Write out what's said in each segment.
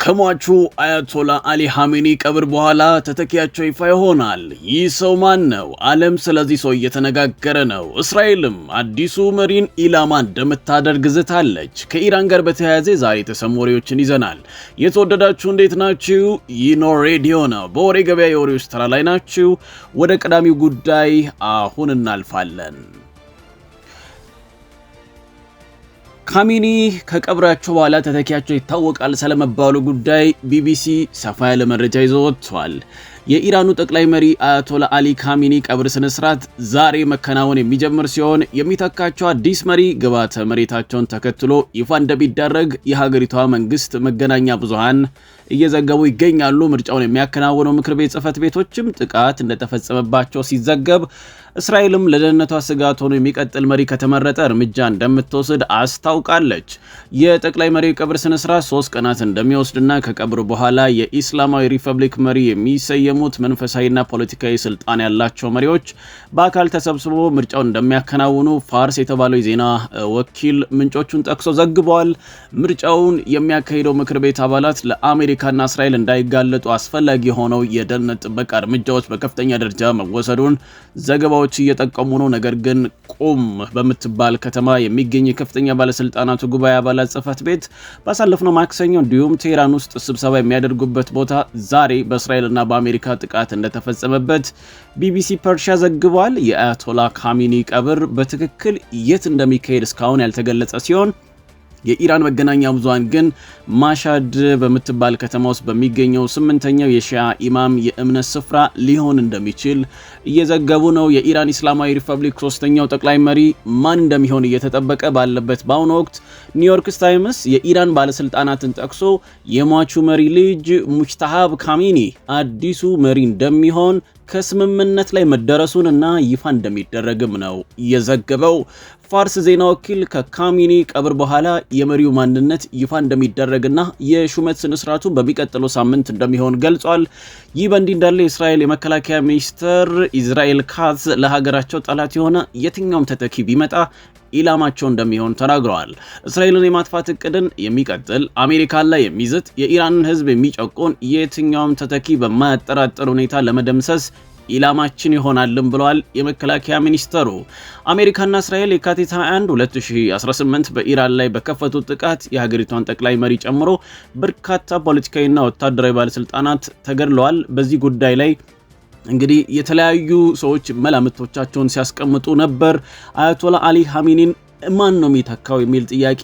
ከሟቹ አያቶላ አሊ ኻሜኒ ቀብር በኋላ ተተኪያቸው ይፋ ይሆናል። ይህ ሰው ማን ነው? ዓለም ስለዚህ ሰው እየተነጋገረ ነው። እስራኤልም አዲሱ መሪን ኢላማ እንደምታደርግ ዝታለች። ከኢራን ጋር በተያያዘ ዛሬ የተሰሙ ወሬዎችን ይዘናል። የተወደዳችሁ እንዴት ናችሁ? ይኖ ሬዲዮ ነው። በወሬ ገበያ የወሬዎች ተራ ላይ ናችሁ። ወደ ቀዳሚው ጉዳይ አሁን እናልፋለን። ኻሜኒ ከቀብራቸው በኋላ ተተኪያቸው ይታወቃል ስለመባሉ ጉዳይ ቢቢሲ ሰፋ ያለ መረጃ ይዞ ወጥቷል። የኢራኑ ጠቅላይ መሪ አያቶላ አሊ ኻሜኒ ቀብር ስነ ስርዓት ዛሬ መከናወን የሚጀምር ሲሆን የሚተካቸው አዲስ መሪ ግብዓተ መሬታቸውን ተከትሎ ይፋ እንደሚደረግ የሀገሪቷ መንግስት መገናኛ ብዙሃን እየዘገቡ ይገኛሉ። ምርጫውን የሚያከናውነው ምክር ቤት ጽህፈት ቤቶችም ጥቃት እንደተፈጸመባቸው ሲዘገብ እስራኤልም ለደህንነቷ ስጋት ሆኖ የሚቀጥል መሪ ከተመረጠ እርምጃ እንደምትወስድ አስታውቃለች። የጠቅላይ መሪው ቀብር ስነ ስርዓት 3 ቀናት እንደሚወስድና ከቀብሩ በኋላ የኢስላማዊ ሪፐብሊክ መሪ የሚሰየሙት መንፈሳዊና ፖለቲካዊ ስልጣን ያላቸው መሪዎች በአካል ተሰብስቦ ምርጫውን እንደሚያከናውኑ ፋርስ የተባለው የዜና ወኪል ምንጮቹን ጠቅሶ ዘግቧል። ምርጫውን የሚያካሂደው ምክር ቤት አባላት ለአሜሪካና እስራኤል እንዳይጋለጡ አስፈላጊ የሆነው የደህንነት ጥበቃ እርምጃዎች በከፍተኛ ደረጃ መወሰዱን ዘገባዎች እየጠቀሙ ነው። ነገር ግን ቁም በምትባል ከተማ የሚገኝ የከፍተኛ ባለስልጣናቱ ጉባኤ አባላት ጽህፈት ቤት ባሳለፍነው ማክሰኞ እንዲሁም ቴህራን ውስጥ ስብሰባ የሚያደርጉበት ቦታ ዛሬ በእስራኤልና በአሜሪካ ጥቃት እንደተፈጸመበት ቢቢሲ ፐርሺያ ዘግቧል። የአያቶላ ኻሜኒ ቀብር በትክክል የት እንደሚካሄድ እስካሁን ያልተገለጸ ሲሆን የኢራን መገናኛ ብዙሃን ግን ማሻድ በምትባል ከተማ ውስጥ በሚገኘው 8ኛው የሺዓ ኢማም የእምነት ስፍራ ሊሆን እንደሚችል እየዘገቡ ነው። የኢራን ኢስላማዊ ሪፐብሊክ 3ኛው ጠቅላይ መሪ ማን እንደሚሆን እየተጠበቀ ባለበት በአሁኑ ወቅት ኒውዮርክ ታይምስ የኢራን ባለስልጣናትን ጠቅሶ የሟቹ መሪ ልጅ ሙጅተባ ኻሜኒ አዲሱ መሪ እንደሚሆን ከስምምነት ላይ መደረሱንና ይፋ እንደሚደረግም ነው የዘገበው። ፋርስ ዜና ወኪል ከኻሜኒ ቀብር በኋላ የመሪው ማንነት ይፋ እንደሚደረግና የሹመት ስነ ስርዓቱ በሚቀጥለው ሳምንት እንደሚሆን ገልጿል። ይህ በእንዲህ እንዳለ የእስራኤል የመከላከያ ሚኒስትር ኢዝራኤል ካትዝ ለሀገራቸው ጠላት የሆነ የትኛውም ተተኪ ቢመጣ ኢላማቸው እንደሚሆን ተናግረዋል። እስራኤልን የማጥፋት እቅድን የሚቀጥል አሜሪካን ላይ የሚዝት የኢራንን ሕዝብ የሚጨቆን የትኛውም ተተኪ በማያጠራጥር ሁኔታ ለመደምሰስ ኢላማችን ይሆናልም ብለዋል የመከላከያ ሚኒስተሩ። አሜሪካና እስራኤል የካቲት 21 2018 በኢራን ላይ በከፈቱት ጥቃት የሀገሪቷን ጠቅላይ መሪ ጨምሮ በርካታ ፖለቲካዊና ወታደራዊ ባለስልጣናት ተገድለዋል። በዚህ ጉዳይ ላይ እንግዲህ የተለያዩ ሰዎች መላምቶቻቸውን ሲያስቀምጡ ነበር። አያቶላ አሊ ኻሜኒን ማን ነው የሚተካው የሚል ጥያቄ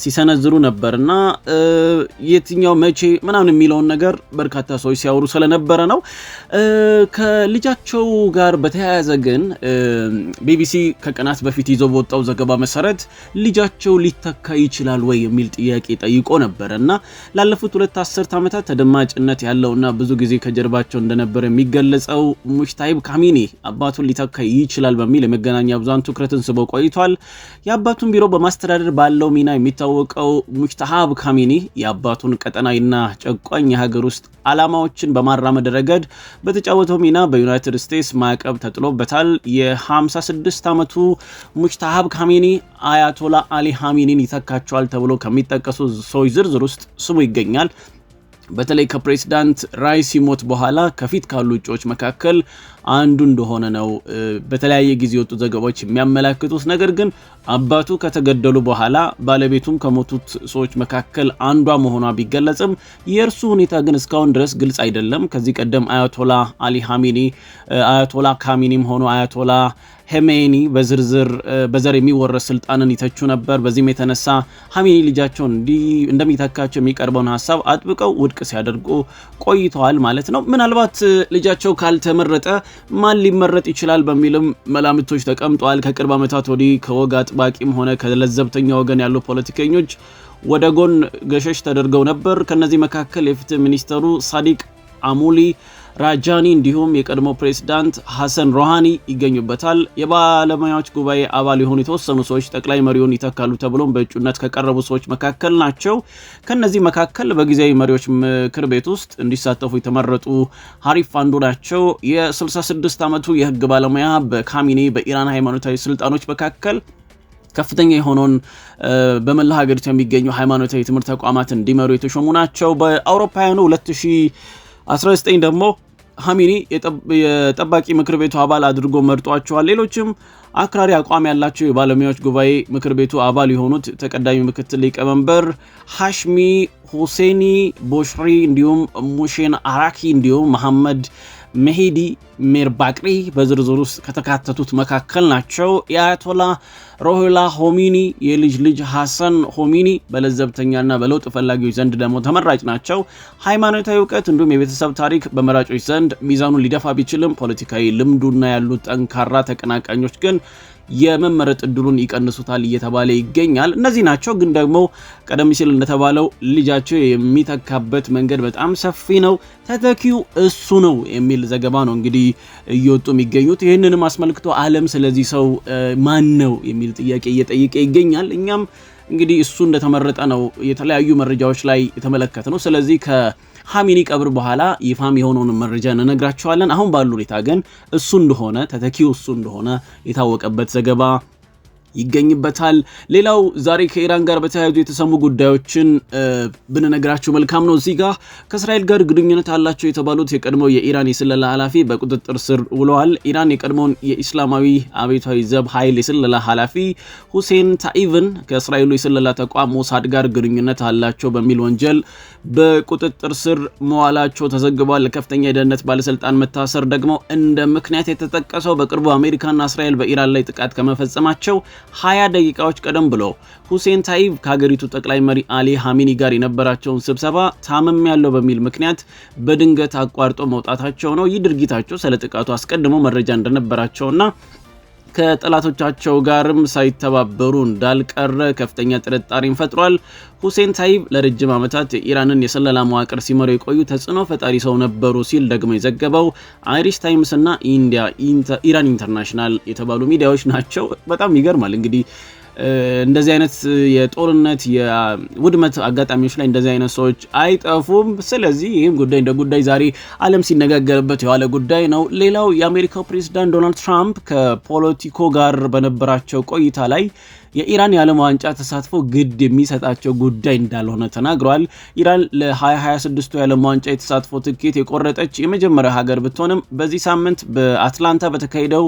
ሲሰነዝሩ ነበርና የትኛው መቼ ምናምን የሚለውን ነገር በርካታ ሰዎች ሲያወሩ ስለነበረ ነው። ከልጃቸው ጋር በተያያዘ ግን ቢቢሲ ከቀናት በፊት ይዞ በወጣው ዘገባ መሰረት ልጃቸው ሊተካ ይችላል ወይ የሚል ጥያቄ ጠይቆ ነበርና ላለፉት 2 አስርት ዓመታት ተደማጭነት ያለውና ብዙ ጊዜ ከጀርባቸው እንደነበር የሚገለጸው ሙጅተባ ኻሜኒ አባቱን ሊተካ ይችላል በሚል የመገናኛ ብዙሃን ትኩረትን ስቦ ቆይቷል። የአባቱን ቢሮ በማስተዳደር ባለው ሚና የሚታወቀው ሙጅተባ ኻሜኒ የአባቱን ቀጠናዊና ጨቋኝ የሀገር ውስጥ ዓላማዎችን በማራመድ ረገድ በተጫወተው ሚና በዩናይትድ ስቴትስ ማዕቀብ ተጥሎበታል። የ56 ዓመቱ ሙጅተባ ኻሜኒ አያቶላ አሊ ኻሜኒን ይተካቸዋል ተብሎ ከሚጠቀሱ ሰዎች ዝርዝር ውስጥ ስሙ ይገኛል። በተለይ ከፕሬዝዳንት ራይሲ ሞት በኋላ ከፊት ካሉ እጩዎች መካከል አንዱ እንደሆነ ነው በተለያየ ጊዜ ወጡ ዘገባዎች የሚያመላክቱት። ነገር ግን አባቱ ከተገደሉ በኋላ ባለቤቱም ከሞቱት ሰዎች መካከል አንዷ መሆኗ ቢገለጽም የእርሱ ሁኔታ ግን እስካሁን ድረስ ግልጽ አይደለም። ከዚህ ቀደም አያቶላ አሊ ኻሜኒ አያቶላ ኻሜኒም ሆኖ አያቶላ ኻሜኒ በዘር የሚወረስ ስልጣንን ይተቹ ነበር። በዚህም የተነሳ ኻሜኒ ልጃቸውን እንደሚተካቸው የሚቀርበውን ሀሳብ አጥብቀው ውድቅ ሲያደርጉ ቆይተዋል ማለት ነው። ምናልባት ልጃቸው ካልተመረጠ ማን ሊመረጥ ይችላል በሚልም መላምቶች ተቀምጧል። ከቅርብ ዓመታት ወዲህ ከወግ አጥባቂም ሆነ ከለዘብተኛ ወገን ያሉ ፖለቲከኞች ወደ ጎን ገሸሽ ተደርገው ነበር። ከነዚህ መካከል የፍትህ ሚኒስተሩ ሳዲቅ አሙሊ ራጃኒ እንዲሁም የቀድሞ ፕሬዝዳንት ሐሰን ሮሃኒ ይገኙበታል። የባለሙያዎች ጉባኤ አባል የሆኑ የተወሰኑ ሰዎች ጠቅላይ መሪውን ይተካሉ ተብሎም በእጩነት ከቀረቡ ሰዎች መካከል ናቸው። ከነዚህ መካከል በጊዜያዊ መሪዎች ምክር ቤት ውስጥ እንዲሳተፉ የተመረጡ ሀሪፍ አንዱ ናቸው። የ66 ዓመቱ የህግ ባለሙያ በኻሜኒ በኢራን ሃይማኖታዊ ስልጣኖች መካከል ከፍተኛ የሆነውን በመላ ሀገሪቱ የሚገኙ ሃይማኖታዊ ትምህርት ተቋማት እንዲመሩ የተሾሙ ናቸው። በአውሮፓውያኑ 2019 ደግሞ ኻሜኒ የጠባቂ ምክር ቤቱ አባል አድርጎ መርጧቸዋል። ሌሎችም አክራሪ አቋም ያላቸው የባለሙያዎች ጉባኤ ምክር ቤቱ አባል የሆኑት ተቀዳሚ ምክትል ሊቀመንበር ሃሽሚ ሁሴኒ ቦሽሪ እንዲሁም ሙሼን አራኪ እንዲሁም መሐመድ መሄዲ ሜርባቅሪ በዝርዝር ውስጥ ከተካተቱት መካከል ናቸው። የአያቶላ ሮህላ ሆሚኒ የልጅ ልጅ ሐሰን ሆሚኒ በለዘብተኛና በለውጥ ፈላጊዎች ዘንድ ደግሞ ተመራጭ ናቸው። ሃይማኖታዊ እውቀት እንዲሁም የቤተሰብ ታሪክ በመራጮች ዘንድ ሚዛኑን ሊደፋ ቢችልም ፖለቲካዊ ልምዱና ያሉት ጠንካራ ተቀናቃኞች ግን የመመረጥ እድሉን ይቀንሱታል እየተባለ ይገኛል። እነዚህ ናቸው። ግን ደግሞ ቀደም ሲል እንደተባለው ልጃቸው የሚተካበት መንገድ በጣም ሰፊ ነው፣ ተተኪው እሱ ነው የሚል ዘገባ ነው እንግዲህ እየወጡ የሚገኙት። ይህንንም አስመልክቶ ዓለም ስለዚህ ሰው ማን ነው የሚል ጥያቄ እየጠየቀ ይገኛል። እኛም እንግዲህ እሱ እንደተመረጠ ነው የተለያዩ መረጃዎች ላይ የተመለከትነው። ስለዚህ ኻሜኒ ቀብር በኋላ ይፋም የሆነውን መረጃ እንነግራቸዋለን። አሁን ባሉ ሁኔታ ግን እሱ እንደሆነ ተተኪው እሱ እንደሆነ የታወቀበት ዘገባ ይገኝበታል። ሌላው ዛሬ ከኢራን ጋር በተያያዙ የተሰሙ ጉዳዮችን ብንነግራችሁ መልካም ነው። እዚህ ጋር ከእስራኤል ጋር ግንኙነት አላቸው የተባሉት የቀድሞው የኢራን የስለላ ኃላፊ በቁጥጥር ስር ውለዋል። ኢራን የቀድሞውን የኢስላማዊ አብዮታዊ ዘብ ኃይል የስለላ ኃላፊ ሁሴን ታኢቭን ከእስራኤሉ የስለላ ተቋም ሞሳድ ጋር ግንኙነት አላቸው በሚል ወንጀል በቁጥጥር ስር መዋላቸው ተዘግቧል። ለከፍተኛ የደህንነት ባለስልጣን መታሰር ደግሞ እንደ ምክንያት የተጠቀሰው በቅርቡ አሜሪካና እስራኤል በኢራን ላይ ጥቃት ከመፈጸማቸው 20 ደቂቃዎች ቀደም ብሎ ሁሴን ታኢቭ ከሀገሪቱ ጠቅላይ መሪ አሊ ኻሜኒ ጋር የነበራቸውን ስብሰባ ታመም ያለው በሚል ምክንያት በድንገት አቋርጦ መውጣታቸው ነው። ይህ ድርጊታቸው ስለ ጥቃቱ አስቀድሞ መረጃ እንደነበራቸውና ከጠላቶቻቸው ጋርም ሳይተባበሩ እንዳልቀረ ከፍተኛ ጥርጣሬን ፈጥሯል። ሁሴን ታኢቭ ለረጅም ዓመታት የኢራንን የስለላ መዋቅር ሲመሩ የቆዩ ተጽዕኖ ፈጣሪ ሰው ነበሩ ሲል ደግሞ የዘገበው አይሪሽ ታይምስ እና ኢራን ኢንተርናሽናል የተባሉ ሚዲያዎች ናቸው። በጣም ይገርማል እንግዲህ እንደዚህ አይነት የጦርነት የውድመት አጋጣሚዎች ላይ እንደዚህ አይነት ሰዎች አይጠፉም። ስለዚህ ይህም ጉዳይ እንደ ጉዳይ ዛሬ ዓለም ሲነጋገርበት የዋለ ጉዳይ ነው። ሌላው የአሜሪካው ፕሬዝዳንት ዶናልድ ትራምፕ ከፖለቲኮ ጋር በነበራቸው ቆይታ ላይ የኢራን የዓለም ዋንጫ ተሳትፎ ግድ የሚሰጣቸው ጉዳይ እንዳልሆነ ተናግረዋል። ኢራን ለ2026 የዓለም ዋንጫ የተሳትፎ ትኬት የቆረጠች የመጀመሪያ ሀገር ብትሆንም በዚህ ሳምንት በአትላንታ በተካሄደው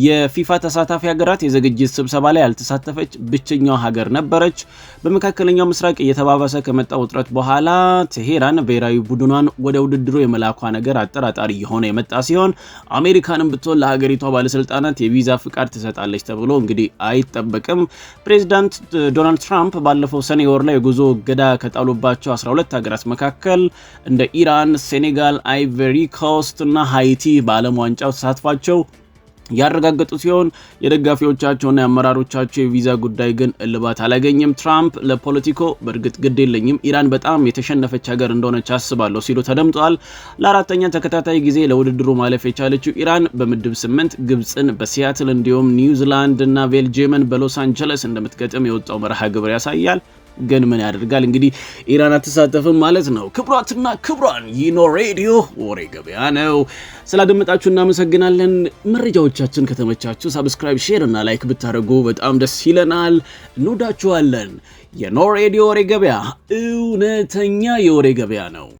የፊፋ ተሳታፊ ሀገራት የዝግጅት ስብሰባ ላይ ያልተሳተፈች ብቸኛው ሀገር ነበረች። በመካከለኛው ምስራቅ እየተባባሰ ከመጣ ውጥረት በኋላ ቴሄራን ብሔራዊ ቡድኗን ወደ ውድድሩ የመላኳ ነገር አጠራጣሪ የሆነ የመጣ ሲሆን አሜሪካንም ብትሆን ለሀገሪቷ ባለስልጣናት የቪዛ ፍቃድ ትሰጣለች ተብሎ እንግዲህ አይጠበቅም። ፕሬዚዳንት ዶናልድ ትራምፕ ባለፈው ሰኔ ወር ላይ የጉዞ እገዳ ከጣሉባቸው 12 ሀገራት መካከል እንደ ኢራን፣ ሴኔጋል፣ አይቨሪ ኮስት እና ሃይቲ በዓለም ዋንጫው ተሳትፏቸው ያረጋገጡ ሲሆን የደጋፊዎቻቸውና የአመራሮቻቸው የቪዛ ጉዳይ ግን እልባት አላገኘም። ትራምፕ ለፖለቲኮ በእርግጥ ግድ የለኝም፣ ኢራን በጣም የተሸነፈች ሀገር እንደሆነች አስባለሁ ሲሉ ተደምጠዋል። ለአራተኛ ተከታታይ ጊዜ ለውድድሩ ማለፍ የቻለችው ኢራን በምድብ 8 ግብፅን በሲያትል እንዲሁም ኒውዚላንድ እና ቤልጂየምን በሎስ አንጀለስ እንደምትገጥም የወጣው መርሃ ግብር ያሳያል። ግን ምን ያደርጋል እንግዲህ ኢራን አትሳተፍም ማለት ነው። ክቡራትና ክቡራን ይኖ ሬዲዮ ወሬ ገበያ ነው። ስላደመጣችሁ እናመሰግናለን። መረጃዎቻችን ከተመቻችሁ ሰብስክራይብ፣ ሼር እና ላይክ ብታደርጉ በጣም ደስ ይለናል። እንወዳችኋለን። የኖ ሬዲዮ ወሬ ገበያ እውነተኛ የወሬ ገበያ ነው።